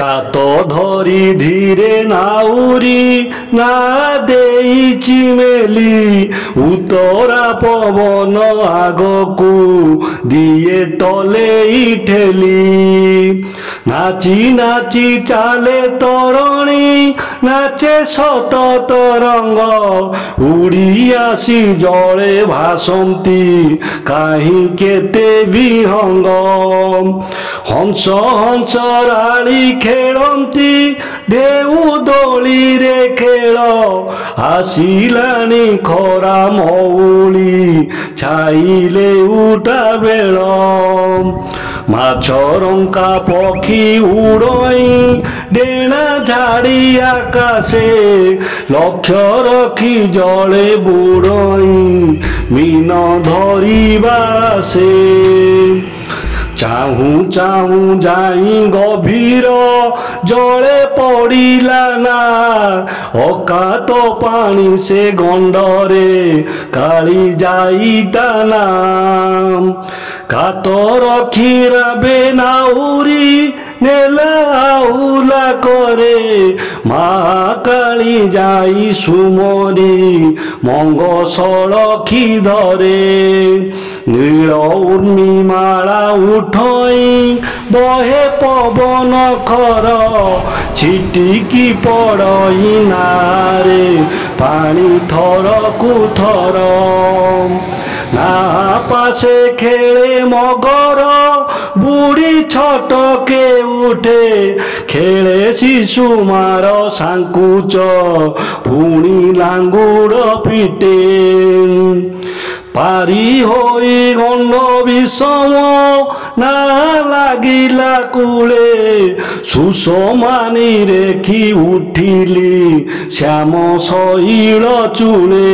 কাত ধরি ধীরে নাউরি না দেইছি মেলি উতরা পবন আগকু দিয়ে তলেই ঠেলি নাচি নাচি চালে তরণী নাচে শত তরঙ্গ উড়ি আসি জলে ভাসন্তি কাহি কেতে বিহঙ্গ হংস হংস রাণী খেলন্তি ঢেউ দোলিরে খেল আসিলানি খরা মৌলি ছাইলে উঠা বেଳ মাছ রঙ্কা পক্ষী উড়ই ডেଣା ঝাড়ি আকাশে লক্ষ্য রখি জলে বুড়ই মিন ধরিবাসে চাহু চাহু যাই গভীর জলে পড়িলা না অকাত পানি সে গন্ডরে কালি যাইতা না কাত রখিরাবে নাউরি নেলা আউলা করে মা কালী যাই সুমরি মঙ্গ সড়খি ধরে নীল উর্মিমালা উঠই বহে পবন খর ছিটিকি পড়ই নারে পানি থরকু থর না পাশে খেলে মগর বুড়ি ছটকে উঠে খেলে শিশু মার সাঙ্কুচ পুনি লাঙ্গুড় পিটে পারি হই গণ্ড বিষম না লাগিলা কূলে সুষমানি রেখি উঠিলি শ্যাম শৈল চূলে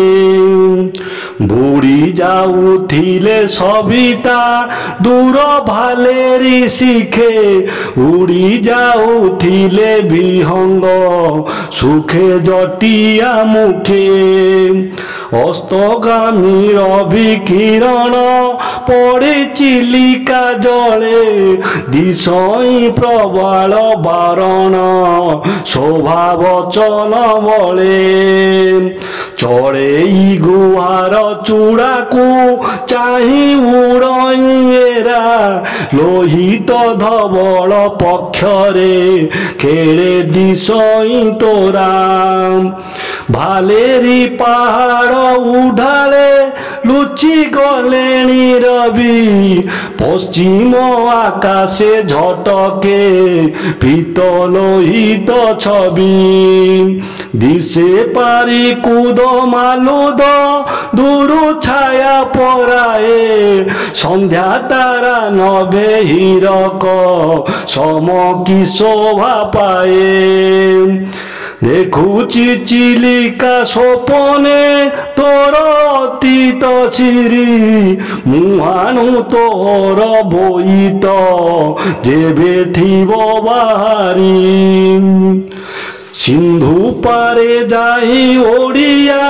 বুড়ি যাউথিলে সবিতা দূর ভালেরি শিখে উড়ি যাউথিলে বিহঙ্গ সুখে জটিয়া মুখে অস্তগামীর বিকিরণ পড়ে চিলিকা জলে দিশই প্রবল বারণ শোভা বচন বলে চড়েই গুহার চূড়াকু চাহি উড়ইয়েরা লোহিত ধবল পক্ষরে খেড়ে দিশই তোরা ভালেরি পাহাড় উঢালে লুচি গলেনি রবি পশ্চিম আকাশে ঝটকে পিত লোহিত ছবি দিশে পারি কুদ মালুদ দূরু ছায়া পরায়ে সন্ধ্যা তারা নভে হীরক সম কি শোভা পায়ে দেখুছি চিলিকা স্বপনে তোর অতীত সিরি মুহানু তোর বইত যেবে থিব বাহারি সিন্ধু পারে যাই ওড়িয়া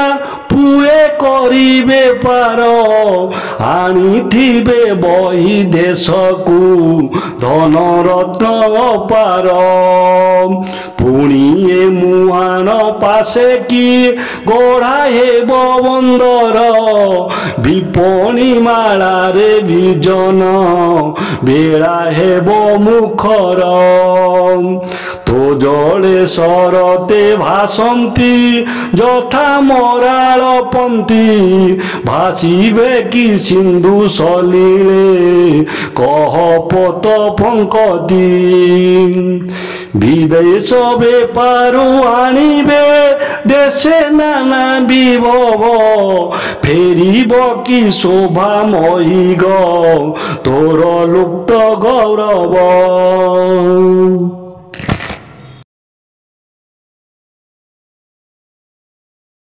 পুয়ে করিবে পার আনিথিবে বহি দেশকু ধনরত্ন পার পুণিয়ে মুহান পাশে কি গড়া হেব বন্দর বিপণী মাଳାରେ বিজন বেড়া হেব মুখর তো জলে সরতে ভাসন্তি যথা মরাଳ পন্থী ভাসিবে কি সিন্ধু সলিলে কহ পত পঙ্কতি বিদেশ বেপারু আনিবে দেশে নানা বিভব ফেরিব কি শোভা মহিগ তোর লুপ্ত গৌরব।